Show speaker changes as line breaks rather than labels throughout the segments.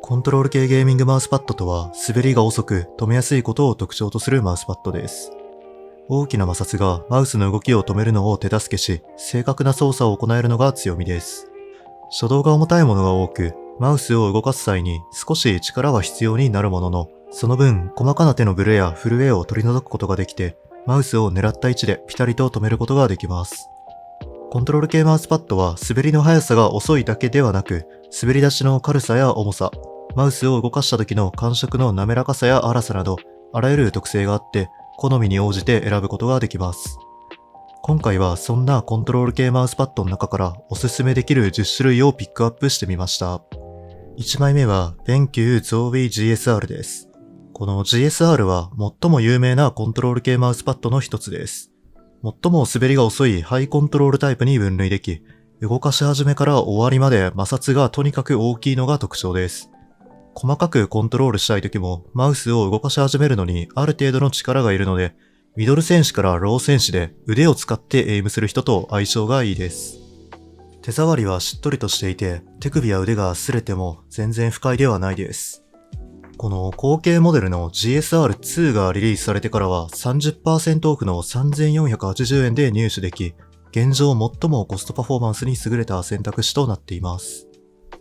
コントロール系ゲーミングマウスパッドとは、滑りが遅く止めやすいことを特徴とするマウスパッドです。大きな摩擦がマウスの動きを止めるのを手助けし、正確な操作を行えるのが強みです。初動が重たいものが多く、マウスを動かす際に少し力は必要になるものの、その分細かな手のブレや震えを取り除くことができて、マウスを狙った位置でピタリと止めることができます。コントロール系マウスパッドは滑りの速さが遅いだけではなく、滑り出しの軽さや重さ、マウスを動かした時の感触の滑らかさや粗さなど、あらゆる特性があって、好みに応じて選ぶことができます。今回はそんなコントロール系マウスパッドの中からおすすめできる10種類をピックアップしてみました。1枚目は BenQ Zowie GSR です。この GSR は最も有名なコントロール系マウスパッドの一つです。最も滑りが遅いハイコントロールタイプに分類でき、動かし始めから終わりまで摩擦がとにかく大きいのが特徴です。細かくコントロールしたい時もマウスを動かし始めるのにある程度の力がいるので、ミドル戦士からロー戦士で腕を使ってエイムする人と相性がいいです。手触りはしっとりとしていて、手首や腕が擦れても全然不快ではないです。この後継モデルの GSR2 がリリースされてからは 30% オフの3480円で入手でき、現状最もコストパフォーマンスに優れた選択肢となっています。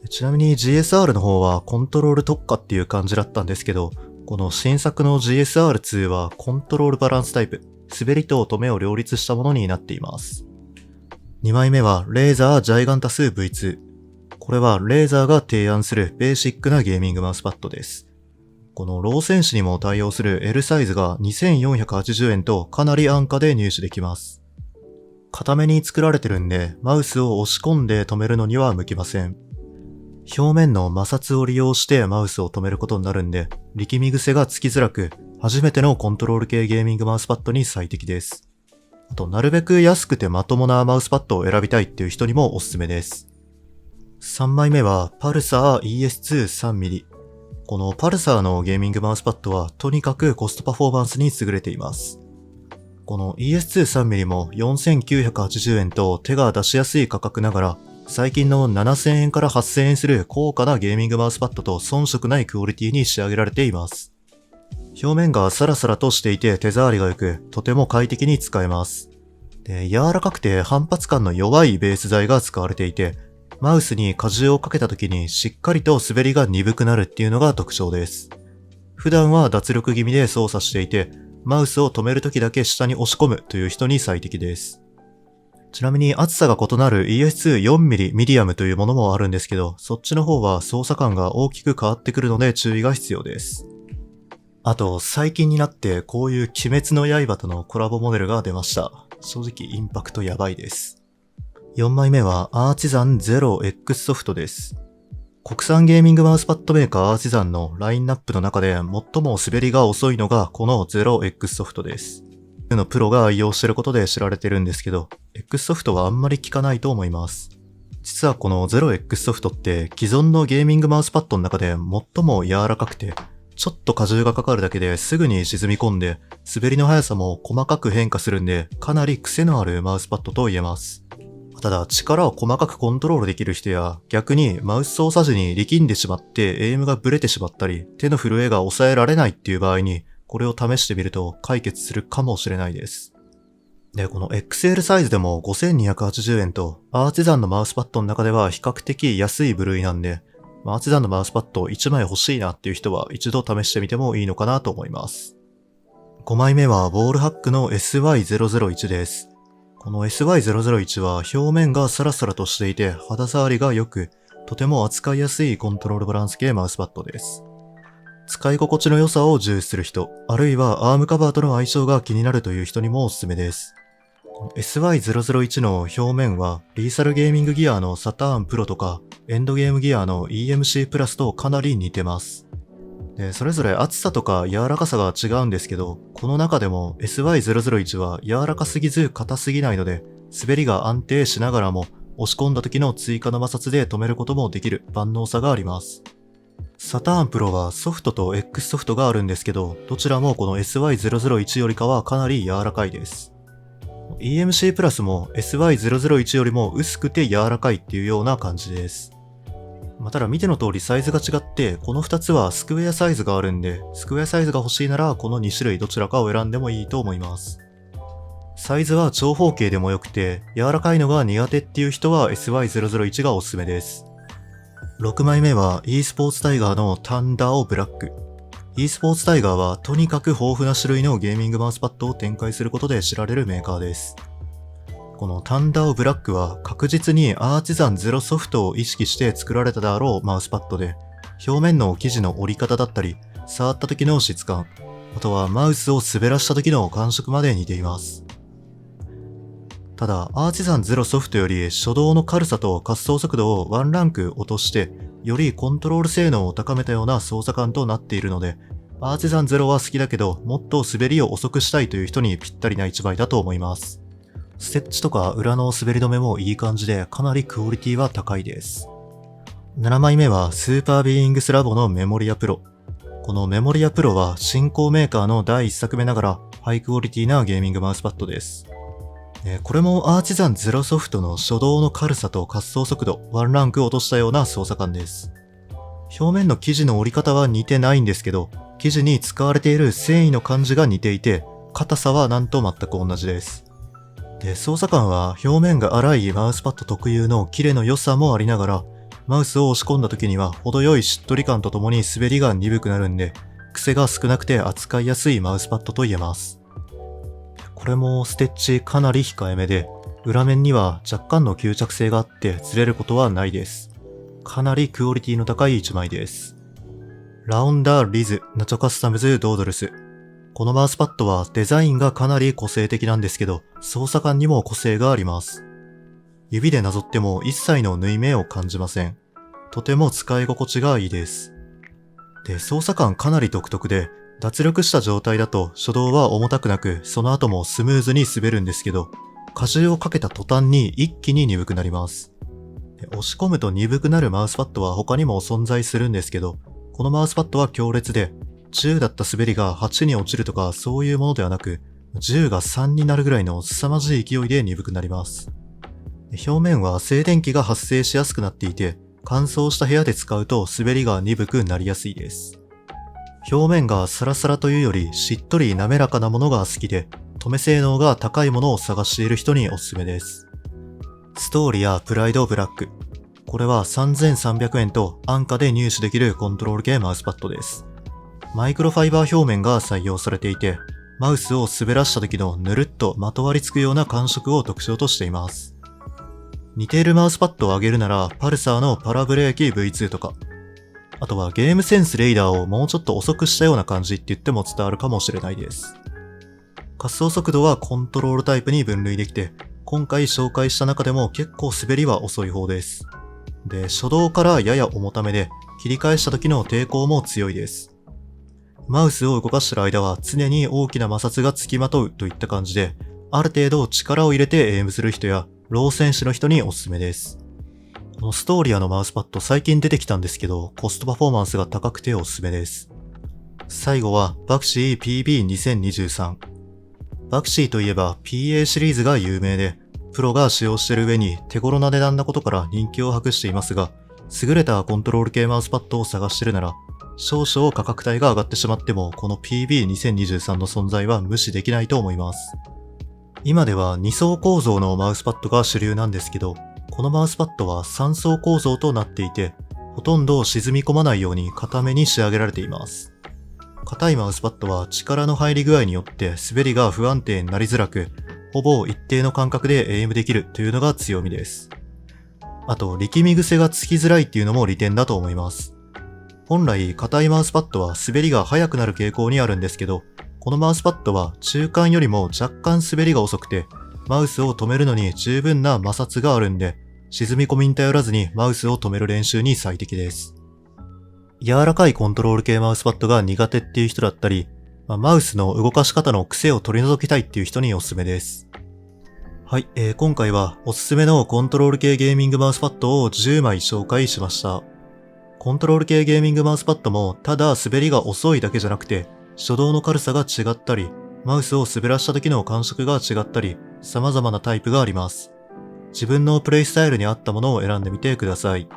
ちなみに GSR の方はコントロール特化っていう感じだったんですけど、この新作の GSR2 はコントロールバランスタイプ、滑りと止めを両立したものになっています。2枚目はレーザージャイガンタス V2。これはレーザーが提案するベーシックなゲーミングマウスパッドです。このロー戦士にも対応する L サイズが2480円とかなり安価で入手できます。固めに作られてるんで、マウスを押し込んで止めるのには向きません。表面の摩擦を利用してマウスを止めることになるんで、力み癖がつきづらく、初めてのコントロール系ゲーミングマウスパッドに最適です。あと、なるべく安くてまともなマウスパッドを選びたいっていう人にもおすすめです。3枚目はパルサー ES2-3mm。このパルサーのゲーミングマウスパッドはとにかくコストパフォーマンスに優れています。この ES2-3mm も4980円と手が出しやすい価格ながら、最近の7000円から8000円する高価なゲーミングマウスパッドと遜色ないクオリティに仕上げられています。表面がサラサラとしていて手触りが良く、とても快適に使えます。で、柔らかくて反発感の弱いベース材が使われていて、マウスに荷重をかけた時にしっかりと滑りが鈍くなるっていうのが特徴です。普段は脱力気味で操作していて、マウスを止める時だけ下に押し込むという人に最適です。ちなみに厚さが異なる ES2-4mm ミディアムというものもあるんですけど、そっちの方は操作感が大きく変わってくるので注意が必要です。あと、最近になってこういう鬼滅の刃とのコラボモデルが出ました。正直インパクトやばいです。4枚目はアーチザン 0X ソフトです。国産ゲーミングマウスパッドメーカーアーチザンのラインナップの中で最も滑りが遅いのがこの 0X ソフトです。のプロが愛用していることで知られてるんですけど、X ソフトはあんまり効かないと思います。実はこの 0X ソフトって既存のゲーミングマウスパッドの中で最も柔らかくて、ちょっと荷重がかかるだけですぐに沈み込んで、滑りの速さも細かく変化するんで、かなり癖のあるマウスパッドと言えます。ただ力を細かくコントロールできる人や、逆にマウス操作時に力んでしまってエイムがブレてしまったり、手の震えが抑えられないっていう場合に、これを試してみると解決するかもしれないです。で、この XL サイズでも5280円と、アーチザンのマウスパッドの中では比較的安い部類なんで、アーチザンのマウスパッド1枚欲しいなっていう人は一度試してみてもいいのかなと思います。5枚目はウォールハックの SY001 です。この SY001 は表面がサラサラとしていて肌触りが良く、とても扱いやすいコントロールバランス系マウスパッドです。使い心地の良さを重視する人、あるいはアームカバーとの相性が気になるという人にもおすすめです。SY001 の表面はリーサルゲーミングギアのサターンプロとかエンドゲームギアの EMC プラスとかなり似てます。で、それぞれ厚さとか柔らかさが違うんですけど、この中でも SY001 は柔らかすぎず硬すぎないので、滑りが安定しながらも押し込んだ時の追加の摩擦で止めることもできる万能さがあります。サターンプロはソフトと X ソフトがあるんですけど、どちらもこの SY001 よりかはかなり柔らかいです。EMC プラスも SY001 よりも薄くて柔らかいっていうような感じです。ただ見ての通りサイズが違って、この2つはスクエアサイズがあるんで、スクエアサイズが欲しいならこの2種類どちらかを選んでもいいと思います。サイズは長方形でもよくて、柔らかいのが苦手っていう人は SY001 がおすすめです。6枚目は e スポーツタイガーのタンダーオブラック。e スポーツタイガーはとにかく豊富な種類のゲーミングマウスパッドを展開することで知られるメーカーです。このタンダーオブラックは確実にアーチザンゼロソフトを意識して作られたであろうマウスパッドで、表面の生地の折り方だったり、触った時の質感、あとはマウスを滑らした時の感触まで似ています。ただ、アーチザンゼロソフトより初動の軽さと滑走速度をワンランク落として、よりコントロール性能を高めたような操作感となっているので、アーチザンゼロは好きだけど、もっと滑りを遅くしたいという人にぴったりな1枚だと思います。ステッチとか裏の滑り止めもいい感じで、かなりクオリティは高いです。7枚目はスーパービーイングスラボのメモリアプロ。このメモリアプロは新興メーカーの第1作目ながらハイクオリティなゲーミングマウスパッドです。これもアーチザンゼロソフトの初動の軽さと滑走速度、ワンランク落としたような操作感です。表面の生地の折り方は似てないんですけど、生地に使われている繊維の感じが似ていて、硬さはなんと全く同じです。で、操作感は表面が粗いマウスパッド特有のキレの良さもありながら、マウスを押し込んだ時には程よいしっとり感とともに滑りが鈍くなるんで、癖が少なくて扱いやすいマウスパッドと言えます。これもステッチかなり控えめで、裏面には若干の吸着性があってずれることはないです。かなりクオリティの高い1枚です。ラウンダーリズナチョカスタムズドードルス。このマウスパッドはデザインがかなり個性的なんですけど、操作感にも個性があります。指でなぞっても一切の縫い目を感じません。とても使い心地がいいです。で、操作感かなり独特で、脱力した状態だと初動は重たくなく、その後もスムーズに滑るんですけど、荷重をかけた途端に一気に鈍くなります。押し込むと鈍くなるマウスパッドは他にも存在するんですけど、このマウスパッドは強烈で、10だった滑りが8に落ちるとかそういうものではなく、10が3になるぐらいの凄まじい勢いで鈍くなります。表面は静電気が発生しやすくなっていて、乾燥した部屋で使うと滑りが鈍くなりやすいです。表面がサラサラというよりしっとり滑らかなものが好きで、止め性能が高いものを探している人におすすめです。ストーリアプライドブラック。これは3300円と安価で入手できるコントロール系マウスパッドです。マイクロファイバー表面が採用されていて、マウスを滑らした時のぬるっとまとわりつくような感触を特徴としています。似ているマウスパッドを挙げるなら、パルサーのパラブレーキ V2 とか、あとはゲームセンスレイダーをもうちょっと遅くしたような感じって言っても伝わるかもしれないです。滑走速度はコントロールタイプに分類できて、今回紹介した中でも結構滑りは遅い方です。で、初動からやや重ためで、切り返した時の抵抗も強いです。マウスを動かしている間は常に大きな摩擦がつきまとうといった感じで、ある程度力を入れてエイムする人や、ロー選手の人におすすめです。このストーリアのマウスパッド最近出てきたんですけど、コストパフォーマンスが高くておすすめです。最後はバクシー PB2023。バクシーといえば PA シリーズが有名で、プロが使用している上に手頃な値段なことから人気を博していますが、優れたコントロール系マウスパッドを探しているなら、少々価格帯が上がってしまっても、この PB2023 の存在は無視できないと思います。今では2層構造のマウスパッドが主流なんですけど、このマウスパッドは3層構造となっていて、ほとんど沈み込まないように固めに仕上げられています。硬いマウスパッドは力の入り具合によって滑りが不安定になりづらく、ほぼ一定の間隔でエイムできるというのが強みです。あと、力み癖がつきづらいっていうのも利点だと思います。本来、硬いマウスパッドは滑りが速くなる傾向にあるんですけど、このマウスパッドは中間よりも若干滑りが遅くて、マウスを止めるのに十分な摩擦があるんで、沈み込みに頼らずにマウスを止める練習に最適です。柔らかいコントロール系マウスパッドが苦手っていう人だったり、マウスの動かし方の癖を取り除きたいっていう人におすすめです。はい、今回はおすすめのコントロール系ゲーミングマウスパッドを10枚紹介しました。コントロール系ゲーミングマウスパッドもただ滑りが遅いだけじゃなくて、初動の軽さが違ったり、マウスを滑らした時の感触が違ったり、様々なタイプがあります。自分のプレイスタイルに合ったものを選んでみてください。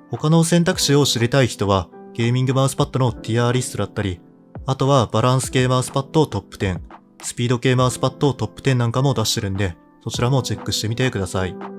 他の選択肢を知りたい人は、ゲーミングマウスパッドのティアーリストだったり、あとはバランス系マウスパッドトップ10、スピード系マウスパッドトップ10なんかも出してるんで、そちらもチェックしてみてください。